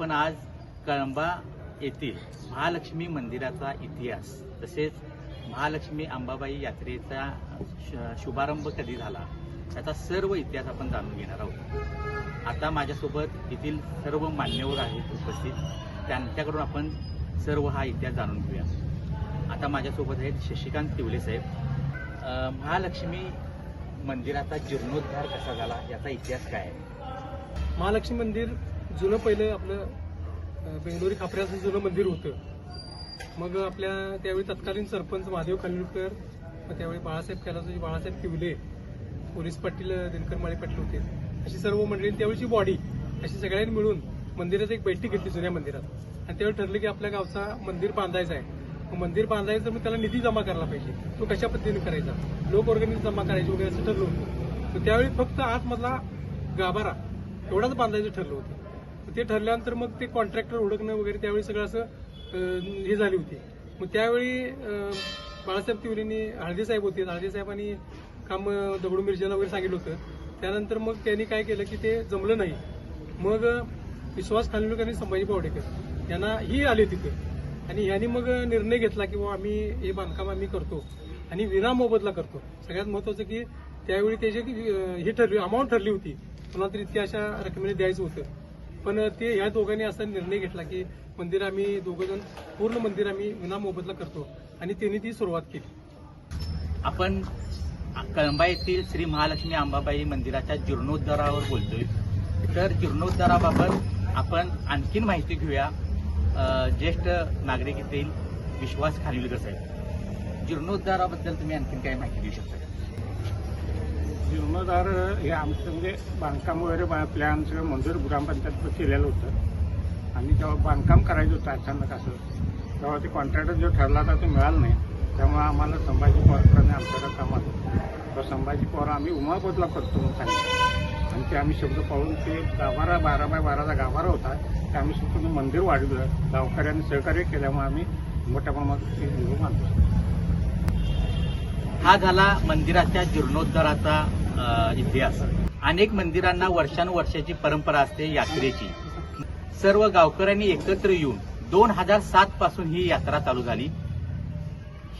आपण आज कळंबा येथील महालक्ष्मी मंदिराचा इतिहास तसेच महालक्ष्मी अंबाबाई यात्रेचा शुभारंभ कधी झाला त्याचा सर्व इतिहास आपण जाणून घेणार आहोत। आता माझ्यासोबत येथील सर्व मान्यवर आहेत उपस्थित, त्यांच्याकडून आपण सर्व हा इतिहास जाणून घेऊया। आता माझ्यासोबत आहेत शशिकांत तिवले साहेब। महालक्ष्मी मंदिराचा जीर्णोद्धार कसा झाला याचा इतिहास काय आहे? महालक्ष्मी मंदिर जुनं पहिलं आपलं बेंगलोरी खापऱ्याचं जुनं मंदिर होतं। मग आपल्या त्यावेळी तत्कालीन सरपंच महादेव खानविलकर, मग त्यावेळी बाळासाहेब कैलासजी, बाळासाहेब तिवले, पोलीस पाटील दिनकर माळी पाटील होते, अशी सर्व मंडळी, त्यावेळीची बॉडी अशी सगळ्यांनी मिळून मंदिरात एक बैठक घेतली जुन्या मंदिरात। आणि त्यावेळी ठरलं की आपल्या गावचा मंदिर बांधायचा आहे। मग मंदिर बांधायचं मग त्याला निधी जमा करायला पाहिजे, तो कशा पद्धतीने करायचा, लोकवर्गणी जमा करायची वगैरे असं ठरलं होतं। तर त्यावेळी फक्त आतमधला गाभारा एवढाच बांधायचं ठरलं होतं। ते ठरल्यानंतर मग ते कॉन्ट्रॅक्टर हुडकणं वगैरे त्यावेळी सगळं असं हे झाली होती। मग त्यावेळी बाळासाहेब तिवरेंनी, हळदीसाहेब होते, हळदीसाहेबांनी काम दगडू मिरजेला वगैरे सांगितलं होतं। त्यानंतर मग त्यांनी काय केलं की ते जमलं नाही। मग विश्वास खानविलकर आणि संभाजी पावडेकर यांना ही आले तिथे, आणि ह्यांनी मग निर्णय घेतला की बाबा आम्ही हे बांधकाम आम्ही करतो आणि विना मोबदला करतो। सगळ्यात महत्वाचं की त्यावेळी त्याची हे ठरली, अमाऊंट ठरली होती, पुन्हा तरी इतक्या अशा रकमेने द्यायचं होतं। पण ते ह्या दोघांनी असा निर्णय घेतला की मंदिर आम्ही दोघंजण पूर्ण मंदिर आम्ही विना मोबदला करतो, आणि त्यांनी ती सुरुवात केली। आपण कळंबा येथील श्री महालक्ष्मी अंबाबाई मंदिराच्या जीर्णोद्धारावर बोलतोय। तर जीर्णोद्धाराबाबत आपण आणखीन माहिती घेऊया। ज्येष्ठ नागरिक येथील विश्वास खानविलकर साहेब, जीर्णोद्धाराबद्दल तुम्ही आणखीन काही माहिती देऊ शकता का? जीर्णोद्धार हे आमचं म्हणजे बांधकाम वगैरे प्लॅन सगळं मंदिर ग्रामपंचायत केलेलं होतं, आणि जेव्हा बांधकाम करायचं होतं अचानक असं, तेव्हा ते कॉन्ट्रॅक्टर जो ठरला होता तो मिळाला नाही। त्यामुळे आम्हाला संभाजी पवारांनी आमच्याकडे काम आलं, तर संभाजी पवार आम्ही उमाबदला करतो म्हणून सांगितलं, आणि ते आम्ही शब्द पाहून ते गाभारा 12x12चा गाभारा होता, ते आम्ही सुद्धा मंदिर वाढवलं। गावकऱ्यांनी सहकार्य केल्यामुळे आम्ही मोठ्या प्रमाणात ते निरोप आणतो। हा झाला मंदिराच्या जीर्णोद्धाराचा इतिहास। अनेक मंदिरांना वर्षानुवर्षाची परंपरा असते यात्रेची। सर्व गावकऱ्यांनी एकत्र येऊन 2007 पासून ही यात्रा चालू झाली।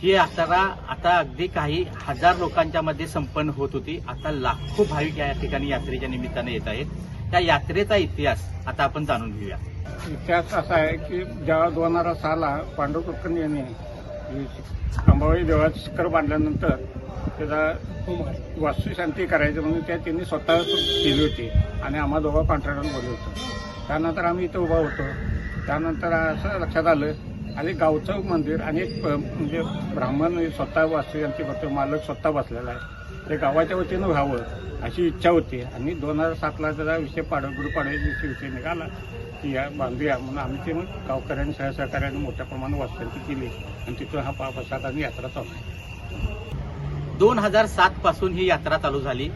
ही यात्रा आता अगदी काही हजार लोकांच्या मध्ये संपन्न होत होती। आता लाखो भाविक या ठिकाणी यात्रेच्या निमित्ताने येत आहेत। त्या यात्रेचा इतिहास आता आपण जाणून घेऊया। इतिहास असा आहे की जेव्हा 2006ला पांडव कुलकर्णी यांनी अंबाबाई देवळाचं शिखर बांधल्यानंतर त्याचा वास्तुशांती करायचं म्हणून त्यांनी स्वतः केली होती, आणि आम्हा दोघा कॉन्ट्रॅक्टरला बोलवलं होतं। त्यानंतर आम्ही इथं उभा होतो। त्यानंतर असं लक्षात आलं, आणि गावचं मंदिर आणि एक म्हणजे ब्राह्मण स्वतः वास्तुशांती करतो, मालक स्वतः बसलेला आहे, ते गावाच्या वतीनं व्हावं अशी इच्छा होती। आणि 2007ला त्याचा विषय गुरुपाडव्याचा विषय निघाला की या बांधूया म्हणून आम्ही ते मग गावकऱ्यांनी सहकार्याने मोठ्या प्रमाणात वास्तुशांती केली, आणि तिथून हा प्रसाद आणि यात्रा चालू आहे। 2007 पासून ही यात्रा चालू झाली,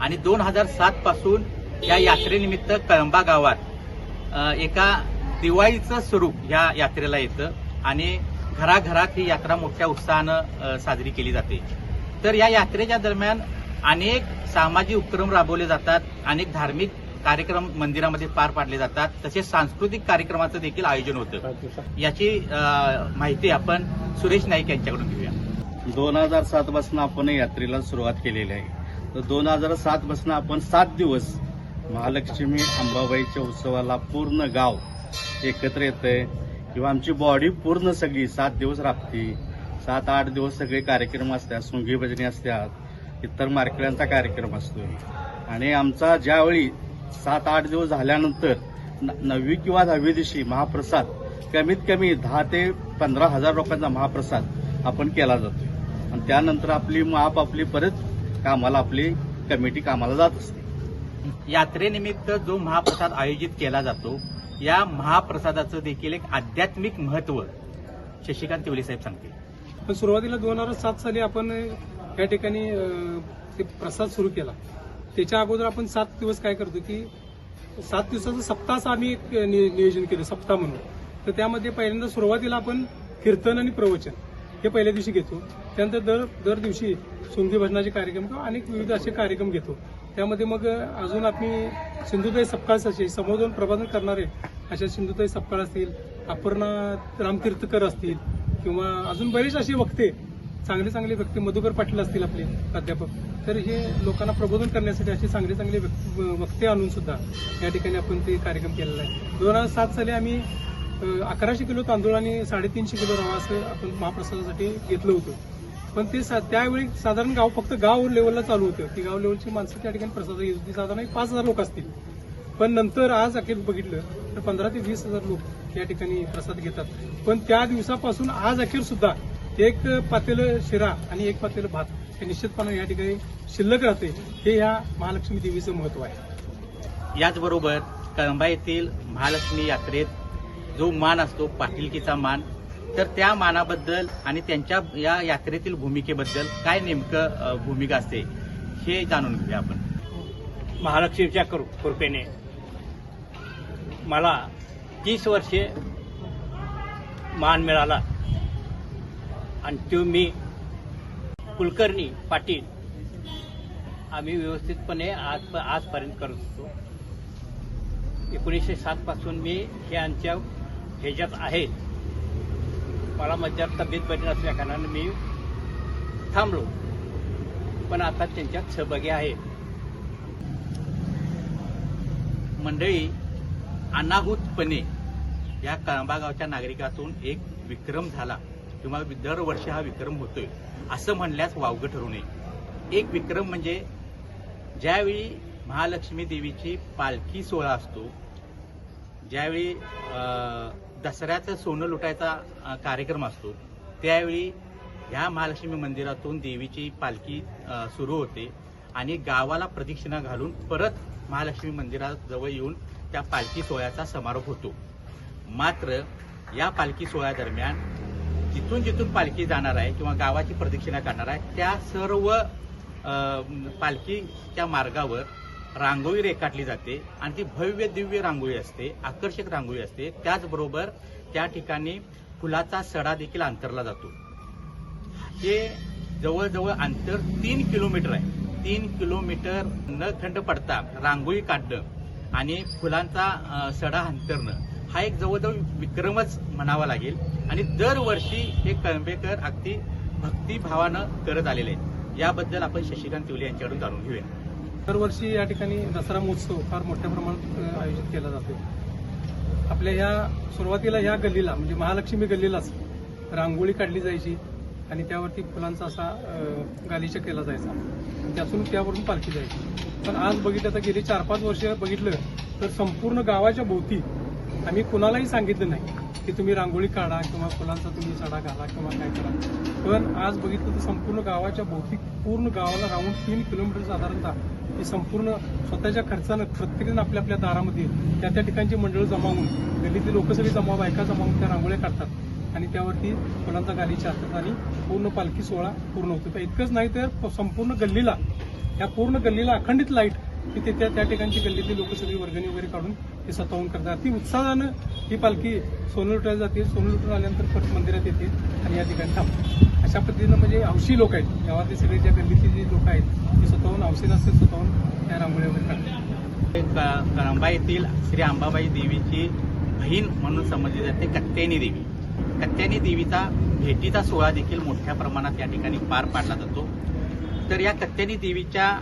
आणि 2007 पासून या यात्रेनिमित्त कळंबा गावात एका दिवाळीचं स्वरूप ह्या यात्रेला येतं, आणि घराघरात ही यात्रा मोठ्या उत्साहानं साजरी केली जाते। तर या यात्रेच्या दरम्यान अनेक सामाजिक उपक्रम राबवले जातात, अनेक धार्मिक कार्यक्रम मंदिरामध्ये पार पाडले जातात, तसेच सांस्कृतिक कार्यक्रमाचं देखील आयोजन होतं। याची माहिती आपण सुरेश नाईक यांच्याकडून घेऊया। 2007 पासून आपण यात्रेला सुरुवात केलेली आहे। तर 2007 पासून आपण 7 दिवस महालक्ष्मी अंबाबाईच्या उत्सवाला पूर्ण गाव एकत्र येतंय, किंवा आमची बॉडी पूर्ण सगळी 7 दिवस राबते। 7-8 दिवस सगळे कार्यक्रम असतात, सोंगी भजनी असतात, इतर मार्केटांचा कार्यक्रम असतो। आणि आमचा ज्यावेळी 7-8 दिवस झाल्यानंतर 9वी किंवा 10वी दिवशी महाप्रसाद कमीत कमी 10 ते 15 हजार लोकांचा महाप्रसाद आपण केला जातो, आणि त्यानंतर आपली परत कामाला आपली कमिटी कामाला जात असते। यात्रेनिमित्त जो महाप्रसाद आयोजित केला जातो, या महाप्रसादाचं देखील एक आध्यात्मिक महत्व शशिकांत तिवले साहेब सांगतील। पण सुरुवातीला 2007 साली आपण या ठिकाणी ते प्रसाद सुरू केला। त्याच्या अगोदर आपण 7 दिवस काय करतो की 7 दिवसाचं सप्ताहाचं आम्ही एक नियोजन केलं, सप्ताह म्हणून। तर त्यामध्ये पहिल्यांदा सुरुवातीला आपण कीर्तन आणि प्रवचन हे पहिल्या दिवशी घेतो। त्यानंतर दर दिवशी सोंगी भजनाचे कार्यक्रम किंवा अनेक विविध असे कार्यक्रम घेतो। त्यामध्ये मग अजून आम्ही सिंधुताई सपकाळ संबोधन प्रबोधन करणारे अशा सिंधुताई सपकाळ असतील, अपर्णा रामतीर्थकर असतील किंवा अजून बरेच असे वक्ते, चांगले व्यक्ती, मधुकर पाटील असतील आपले प्राध्यापक, तर हे लोकांना प्रबोधन करण्यासाठी असे चांगले वक्ते आणून सुद्धा या ठिकाणी आपण ते कार्यक्रम केलेला आहे. 2007 साली आम्ही 1100 किलो तांदूळ आणि 350 किलो रवा असं आपण महाप्रसादासाठी घेतलं होतं. पण ते त्यावेळी साधारण फक्त गाव लेवलला चालू होतं. ती गाव लेवलची माणसं त्या ठिकाणी प्रसाद घेत होती. साधारण 5,000 लोक असतील. पण नंतर आज अखेर बघितलं तर 15,000 ते 20,000 लोक या ठिकाणी प्रसाद घेतात. पण त्या दिवसापासून आज अखेर सुद्धा एक पातेलं शिरा आणि एक पातेलं भात हे निश्चितपणे या ठिकाणी शिल्लक राहते. हे या महालक्ष्मी देवीचं महत्व आहे. याचबरोबर कळंबा येथील महालक्ष्मी यात्रेत जो मान असतो, पाटीलकीचा मान, तर त्या मानाबद्दल आणि त्यांच्या या यात्रेतील भूमिकेबद्दल काय नेमकं भूमिका असते हे जाणून घेऊया आपण. महालक्ष्मीच्या कृपेने मला 30 वर्षे मान मिळाला आणि तो मी कुलकर्णी पाटील आम्ही व्यवस्थितपणे आजपर्यंत करत होतो. 1907 पासून मी हे आमच्या ह्याच्यात आहे. मला माझ्या तब्येत बरी नसल्या कारणाने मी थांबलो, पण आता त्यांच्यात सहभागी आहे. मंडळी, अनाहूतपणे या कळंबा गावच्या नागरिकातून एक विक्रम झाला किंवा दरवर्षी हा विक्रम होतोय असं म्हणल्यास वावगं ठरू नये. एक विक्रम म्हणजे ज्यावेळी महालक्ष्मी देवीची पालखी सोहळा असतो, ज्यावेळी दसऱ्याचं सोनं लुटायचा कार्यक्रम असतो, त्यावेळी ह्या महालक्ष्मी मंदिरातून देवीची पालखी सुरू होते आणि गावाला प्रदक्षिणा घालून परत महालक्ष्मी मंदिराजवळ येऊन त्या पालखी सोहळ्याचा समारोप होतो. मात्र या पालखी सोहळ्यादरम्यान जिथून पालखी जाणार आहे किंवा गावाची प्रदक्षिणा करणार आहे त्या सर्व पालखीच्या मार्गावर रांगोळी रेखाटली जाते आणि ती भव्य दिव्य रांगोळी असते, आकर्षक रांगोळी असते. त्याचबरोबर त्या ठिकाणी फुलाचा सडा देखील अंतरला जातो. हे जवळजवळ अंतर 3 किलोमीटर आहे. 3 किलोमीटर न खंड पडता रांगोळी काढणं आणि फुलांचा सडा अंतरणं हा एक जवळजवळ विक्रमच म्हणावा लागेल. आणि दरवर्षी हे कळंबेकर अगदी भक्तिभावानं करत आलेले आहेत. याबद्दल आपण शशिकांत तिवले यांच्याकडून जाणून घेऊया. दरवर्षी या ठिकाणी दसरा महोत्सव फार मोठ्या प्रमाणात आयोजित केला जातो. आपल्या ह्या सुरुवातीला ह्या गल्लीला म्हणजे महालक्ष्मी गल्लीलाच रांगोळी काढली जायची आणि त्यावरती फुलांचा असा गालिचा केला जायचा. त्यावरून पालखी जायची. पण आज बघितलं तर गेली 4-5 वर्ष बघितलं तर संपूर्ण गावाच्या भोवती आम्ही कुणालाही सांगितलं नाही की तुम्ही रांगोळी काढा किंवा फुलांचा तुम्ही सडा घाला किंवा काय करा. पण आज बघितलं तर संपूर्ण गावाच्या भोवती पूर्ण गावाला राऊंड 3 किलोमीटर साधारणतः ही संपूर्ण स्वतःच्या खर्चानं प्रत्येकानं आपल्या दारामध्ये त्या ठिकाणची मंडळ जमावून, गल्लीतली लोक सगळी बायका जमावून त्या रांगोळ्या काढतात आणि त्यावरती फुलांचा गालिचा असतात आणि पूर्ण पालखी सोहळा पूर्ण होतो. इतकंच नाही तर संपूर्ण गल्लीला, या पूर्ण गल्लीला अखंडित लाईट की त्या ठिकाणची गल्लीतली लोक सगळी वर्गणी वगैरे काढून ते स्वतःहून करतात. ती उत्साहानं ही पालखी सोनं लुटायला जाते. सोनं लुटून आल्यानंतर परत मंदिरात येते आणि या ठिकाणी थांबते. अशा पद्धतीनं म्हणजे हौशी लोक आहेत गावातले सगळे, ज्या गल्लीतली जी लोक आहेत ती स्वतःहून हौसेन असतील, स्वतःहून त्या रांगोळ्या वगैरे काढतात. कळंबा येथील श्री अंबाबाई देवीची बहीण म्हणून समजली जाते कत्यानी देवी. कत्यानी देवीचा भेटीचा सोहळा देखील मोठ्या प्रमाणात या ठिकाणी पार पाडला जातो. तर या कत्यानी देवीच्या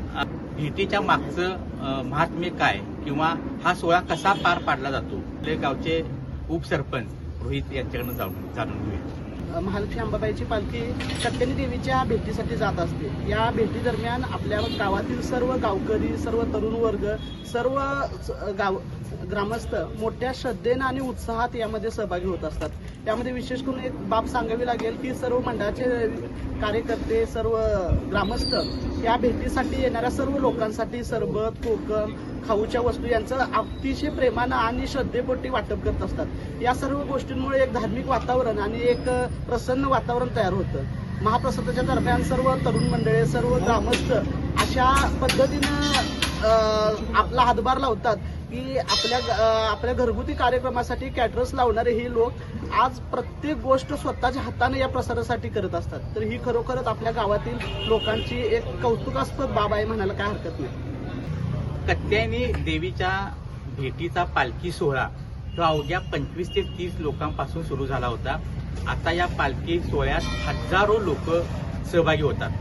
भेटीच्या मागचं महात्म्य काय किंवा हा सोहळा कसा पार पाडला जातो, आपले गावचे उपसरपंच रोहित यांच्याकडून जाणून घेऊया. महालक्ष्मी अंबाबाईची पालखी कत्यानी देवीच्या भेटीसाठी जात असते. या भेटी दरम्यान आपल्या गावातील सर्व गावकरी, सर्व तरुण वर्ग, सर्व ग्रामस्थ मोठ्या श्रद्धेनं आणि उत्साहात यामध्ये सहभागी होत असतात. त्यामध्ये विशेष करून एक बाब सांगावी लागेल की सर्व मंडळाचे कार्यकर्ते, सर्व ग्रामस्थ या भेटीसाठी येणाऱ्या सर्व लोकांसाठी सरबत, कोकम, खाऊच्या वस्तू यांचं अतिशय प्रेमानं आणि श्रद्धेपोटी वाटप करत असतात. या सर्व गोष्टींमुळे एक धार्मिक वातावरण आणि एक प्रसन्न वातावरण तयार होतं. महाप्रसादाच्या दरम्यान सर्व तरुण मंडळी, सर्व ग्रामस्थ अशा पद्धतीनं आपला हातभार लावतात की आपल्या घरगुती कार्यक्रमासाठी कॅटरर्स लावणारे हे लोक आज प्रत्येक गोष्ट स्वतःच्या हाताने या प्रसारासाठी करत असतात. तर ही खरोखरच आपल्या गावातील लोकांची एक कौतुकास्पद बाब आहे म्हणायला काय हरकत नाही. कत्यानी देवीच्या भेटीचा पालखी सोहळा तो अवघ्या 25 ते 30 लोकांपासून सुरू झाला होता. आता या पालखी सोहळ्यात हजारो लोक सहभागी होतात.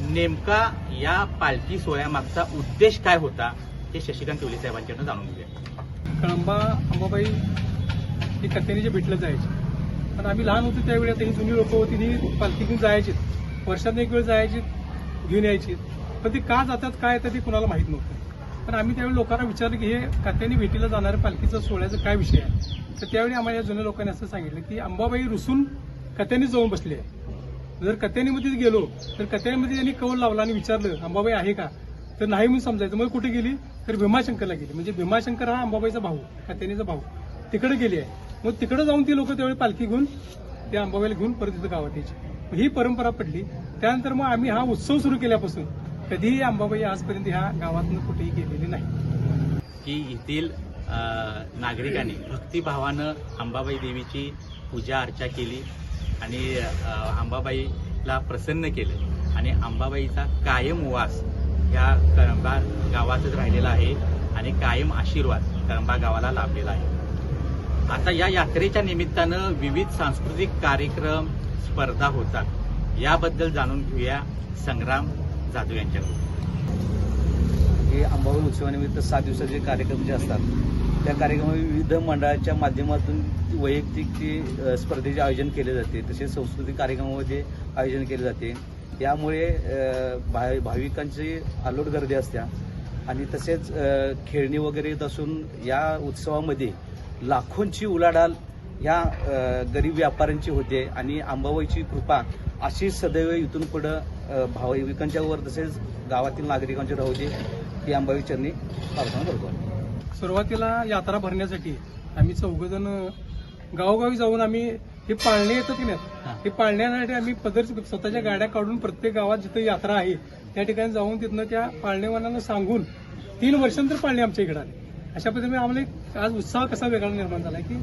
नेमका या पालखी सोहळ्यामागचा उद्देश काय होता हे शशिकांत तिवले साहेबांकडून जाणून घेऊया. कळंबा अंबाबाई ही कथेने भेटलं जायचे, पण आम्ही लहान होतो त्यावेळी आता ही जुनी लोक होती ही पालखी घेऊन जायची, वर्षात एक वेळ जायची घेऊन यायची, पण ती का जातात काय येतात ते कुणाला माहीत नव्हतं. पण आम्ही त्यावेळी लोकांना विचारलं की हे कथेने भेटीला जाणाऱ्या पालखीचं सोहळ्याचा काय विषय आहे. तर त्यावेळी आम्हाला या जुन्या लोकांनी असं सांगितलं की अंबाबाई रुसून कथेने जाऊन बसली आहे. जर कथेनीमध्येच गेलो तर कथेमध्ये त्यांनी कौल लावला आणि विचारलं अंबाबाई आहे का, तर नाही म्हणून समजायचं. मग कुठे गेली तर भीमाशंकरला गेली. म्हणजे भीमाशंकर हा अंबाबाईचा भाऊ, कथेनीचा भाऊ, तिकडे गेली आहे. मग तिकडे जाऊन ती लोक त्यावेळी पालखी घेऊन त्या अंबाबाईला घेऊन परत तिथं गावात यायची. ही परंपरा पडली. त्यानंतर मग आम्ही हा उत्सव सुरू केल्यापासून कधीही अंबाबाई आजपर्यंत ह्या गावातून कुठेही गेलेली नाही. की येथील नागरिकांनी भक्तिभावानं अंबाबाई देवीची पूजा अर्चा केली आणि अंबाबाईला प्रसन्न केलं आणि अंबाबाईचा कायम वास या कळंबा गावातच राहिलेला आहे आणि कायम आशीर्वाद कळंबा गावाला लाभलेला आहे. आता या यात्रेच्या निमित्तानं विविध सांस्कृतिक कार्यक्रम स्पर्धा होतात. याबद्दल जाणून घेऊया संग्राम जाधव यांच्याकडून. हे अंबाबाई उत्सवानिमित्त 7 दिवसाचे कार्यक्रम जे असतात त्या कार्यक्रमात विविध मंडळाच्या माध्यमातून वैयक्तिक स्पर्धेचे आयोजन केले जाते, तसेच सांस्कृतिक कार्यक्रमामध्ये आयोजन केले जाते. यामुळे भाविकांची अलोट गर्दी असते आणि तसेच खेळणी वगैरे येत असून या उत्सवामध्ये लाखोंची उलाढाल ह्या गरीब व्यापाऱ्यांची होते आणि अंबाबाईची कृपा अशी सदैव इथून पुढं भाविकांच्यावर तसेच गावातील नागरिकांची राहू दे ही अंबाबाई चरणी प्रार्थना करतो. सुरुवातीला यात्रा भरण्यासाठी आम्ही 4 जण गावोगावी जाऊन आम्ही हे पाळणे येतात की नाही, हे पाळण्यासाठी आम्ही स्वतःच्या गाड्या काढून प्रत्येक गावात जिथे यात्रा आहे त्या ठिकाणी जाऊन तिथनं त्या पाळणेवाल्यांना सांगून 3 वर्षांतर पाळणे आमच्या इकडे आले. अशा पद्धतीने आम्हाला आज उत्साह कसा वेगळा निर्माण झाला की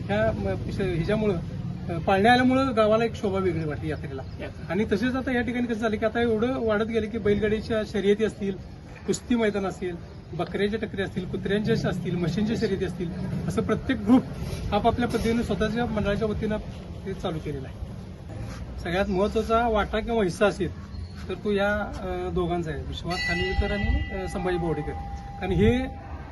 ह्याच्यामुळं पाळणे आल्यामुळं गावाला एक शोभा वेगळी वाटते यात्रेला. आणि तसेच आता या ठिकाणी कसं झालं की आता एवढं वाढत गेलं की बैलगाडीच्या शर्यती असतील, कुस्ती मैदान असेल, बकऱ्याच्या टकरी असतील, कुत्र्यांच्या असतील, म्हशींच्या शर्यती असतील, असं प्रत्येक ग्रुप आपापल्या पद्धतीने स्वतःच्या मंडळाच्या वतीनं ते चालू केलेलं आहे. सगळ्यात महत्वाचा वाटा किंवा हिस्सा असेल तर तो या दोघांचा आहे, विश्वास खानविलकर आणि संभाजी बोर्डेकर. कारण हे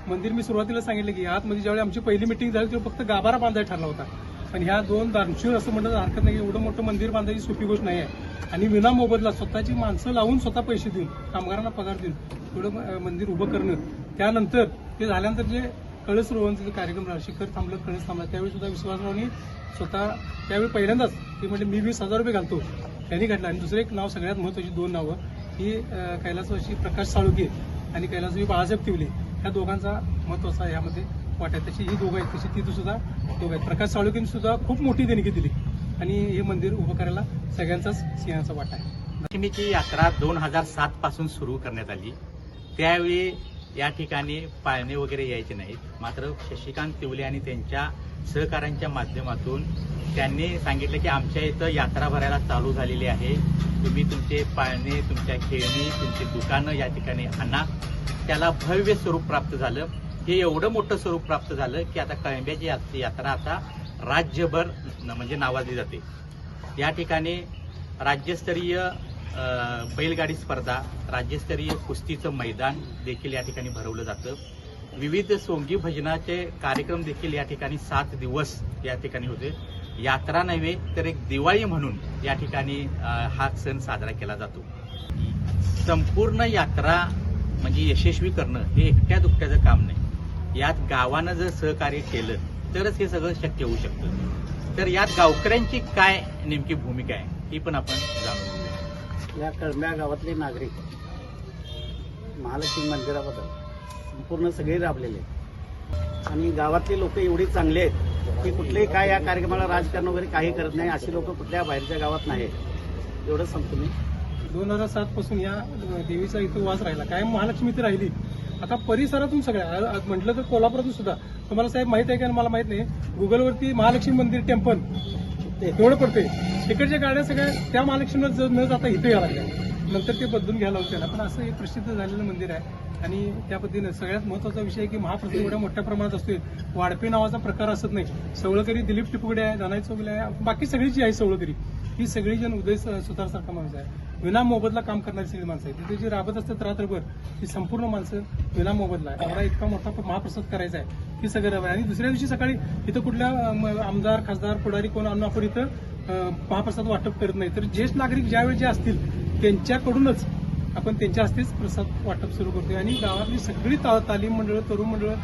मंदिर मी सुरुवातीला सांगितलं की आतमध्ये ज्यावेळी आमची पहिली मिटिंग झाली तेव्हा फक्त गाभारा बांधायला ठरला होता. पण ह्या 2 दानशूर असं म्हणण्याचं हरकत नाही, एवढं मोठं मंदिर बांधायची सोपी गोष्ट नाही आहे. आणि विना मोबदला स्वतःची माणसं लावून स्वतः पैसे देऊन कामगारांना पगार देऊन एवढं मंदिर उभं करणं. त्यानंतर ते झाल्यानंतर जे कळस रोहनचा कार्यक्रम राहिला, शिखर थांबलं कळस थांबला, त्यावेळी सुद्धा विश्वासरावांनी स्वतः त्यावेळी पहिल्यांदाच ते म्हणजे मी 20,000 रुपये घालतो त्यांनी घातलं. आणि दुसरं एक नाव, सगळ्यात महत्वाची 2 नावं ही कैलासवासी प्रकाश साळुंखे आणि कैलासवासी बाळासाहेब तिवले, ह्या दोघांचा महत्वाचा यामध्ये वाटा आहे. तशी ही दोघं आहेत, तशी ती सुद्धा दोघं आहेत. प्रकाश साळुंखेंनी सुद्धा खूप मोठी देणगी दिली आणि हे मंदिर उभं करायला सगळ्यांचाच सिंहाचा वाटा आहे. लक्ष्मीची यात्रा 2007 पासून सुरू करण्यात आली. त्यावेळी या ठिकाणी पाळणे वगैरे यायचे नाहीत. मात्र शशिकांत तिवले आणि त्यांच्या सहकाऱ्यांच्या माध्यमातून त्यांनी सांगितलं की आमच्या इथं यात्रा भरायला चालू झालेली आहे, तुम्ही तुमचे पाळणे, तुमच्या खेळणी, तुमची दुकानं या ठिकाणी आणा. त्याला भव्य स्वरूप प्राप्त झालं. हे एवढं मोठं स्वरूप प्राप्त झालं की आता कळंब्याची यात्रा आता राज्यभर म्हणजे नावाजली जाते. या ठिकाणी राज्यस्तरीय बैलगाडी स्पर्धा, राज्यस्तरीय कुस्तीचं मैदान देखील या ठिकाणी भरवलं जातं. विविध सोंगी भजनाचे कार्यक्रम देखील या ठिकाणी 7 दिवस या ठिकाणी होते. यात्रा नव्हे तर एक दिवाळी म्हणून या ठिकाणी हा सण साजरा केला जातो. संपूर्ण यात्रा म्हणजे यशस्वी करणं हे एकट्या दुकट्याचं काम नाही. यात गावानं जर सहकार्य केलं तरच हे सगळं शक्य होऊ शकतं. तर यात गावकऱ्यांची काय नेमकी भूमिका आहे ही पण आपण जाणून घेऊ. या कळंब्या गावातले नागरिक महालक्ष्मी मंदिराबद्दल संपूर्ण सगळे राबलेले आहेत आणि गावातले लोक एवढी चांगले आहेत की कुठलेही काय या कार्यक्रमाला राजकारण वगैरे काही करत नाही. अशी लोक कुठल्या बाहेरच्या गावात नाही. एवढंच सांगतो मी. 2007 पासून या देवीचा इथं वास राहिला, कायम महालक्ष्मी इथे राहिली. आता परिसरातून सगळ्या म्हटलं तर कोल्हापुरातून सुद्धा तुम्हाला साहेब माहित आहे का मला माहित नाही, गुगलवरती महालक्ष्मी मंदिर टेम्पल एवढं पडते. तिकडच्या गाड्या सगळ्या त्या महालक्ष्मीवर न जाता इथे यायला लागल्या. नंतर ते बदलून घ्यायला होतं त्याला. पण असं एक प्रसिद्ध झालेलं मंदिर आहे आणि त्या पद्धतीनं सगळ्यात महत्त्वाचा विषय आहे की महाप्रसाद एवढ्या मोठ्या प्रमाणात असतोय. वाढपे नावाचा प्रकार असत नाही. सवळकरी दिलीप टिपगडे आहे, धनाई चौगले आहे, बाकी सगळी जी आहे सवळकरी ही सगळी जण उदय सुतारसारखा माणूस आहे. विना मोबदला काम करणारी सगळी माणसं आहेत. तिथे जी राबत असतात रात्रभर ती संपूर्ण माणसं विना मोबदला आहे. एवढा इतका मोठा महाप्रसाद करायचा आहे ही सगळं रवाय. आणि दुसऱ्या दिवशी सकाळी इथं कुठल्या आमदार खासदार पुढारी कोण आणून आपण इथं महाप्रसाद वाटप करत नाही. तर ज्येष्ठ नागरिक ज्यावेळी जे असतील त्यांच्याकडूनच आपण त्यांच्या हस्तेच प्रसाद वाटप सुरू करतोय. आणि गावातली सगळी तालीम मंडळं, तरुण मंडळं,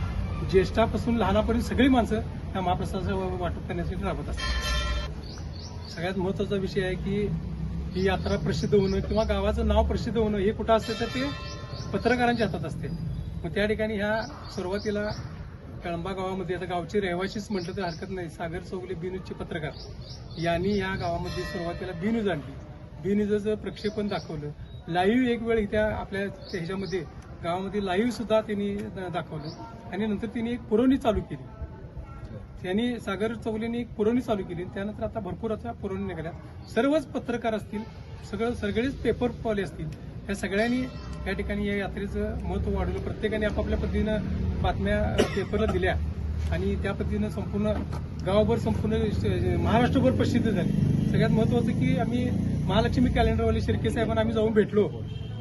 ज्येष्ठापासून लहानापर्यंत सगळी माणसं या महाप्रसादाचं वाटप करण्यासाठी राबत असतात. सगळ्यात महत्त्वाचा विषय आहे की ही यात्रा प्रसिद्ध होणं किंवा गावाचं नाव प्रसिद्ध होणं हे कुठं असतं तर ते पत्रकारांच्या हातात असते. मग त्या ठिकाणी ह्या सुरुवातीला कळंबा गावामध्ये आता गावचे रहिवाशीच म्हटलं तर हरकत नाही, सागर चौगले बी न्यूजचे पत्रकार यांनी या गावामध्ये सुरुवातीला बी न्यूज आणली. बी न्यूजचं प्रक्षेपण दाखवलं. लाईव्ह एक वेळ त्या आपल्या ह्याच्यामध्ये गावामध्ये लाईव्ह सुद्धा त्यांनी दाखवलं. आणि नंतर त्यांनी एक पुरवणी चालू केली. त्यांनी सागर चौगलेंनी एक पुरवणी चालू केली. त्यानंतर आता भरपूर आता पुरवणी निघाल्या. सर्वच पत्रकार असतील, सगळेच पेपर वाले असतील, या सगळ्यांनी या ठिकाणी या यात्रेचं महत्त्व वाढवलं. प्रत्येकाने आपापल्या पद्धतीनं बातम्या पेपरला दिल्या आणि त्या पद्धतीनं संपूर्ण गावभर संपूर्ण महाराष्ट्रभर प्रसिद्ध झाली. सगळ्यात महत्त्वाचं की आम्ही महालक्ष्मी कॅलेंडरवाले शिर्के साहेबांना आम्ही जाऊन भेटलो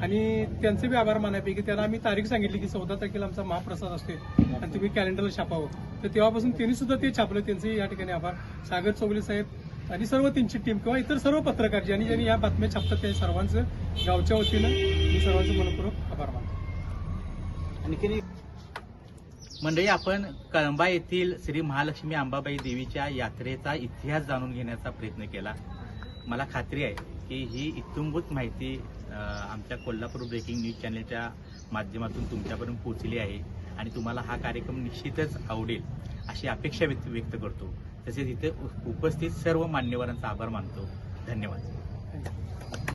आणि त्यांचे बी आभार मानायपैकी त्यांना आम्ही तारीख सांगितली की 14 तारखेला आमचा महाप्रसाद असतोय आणि तुम्ही कॅलेंडरला छापावं. तर तेव्हापासून त्यांनी सुद्धा ते छापलं. त्यांचे या ठिकाणी आभार. सागर चौगले साहेब आणि सर्व त्यांची टीम किंवा इतर सर्व पत्रकार ज्यांनी या बातम्या छापतात त्या सर्वांचं गावच्या वतीनं मी सर्वांचं मनपूर्वक आभार मानतो. आणखी मंडळी, आपण कळंबा येथील श्री महालक्ष्मी अंबाबाई देवीच्या यात्रेचा इतिहास जाणून घेण्याचा प्रयत्न केला. मला खात्री आहे की ही इत्थंभूत माहिती आमच्या कोल्हापूर ब्रेकिंग न्यूज चॅनलच्या माध्यमातून तुमच्यापर्यंत पोहोचली आहे आणि तुम्हाला हा कार्यक्रम निश्चितच आवडेल अशी अपेक्षा व्यक्त करतो. तसेच इथे उपस्थित सर्व मान्यवरांचा आभार मानतो. धन्यवाद.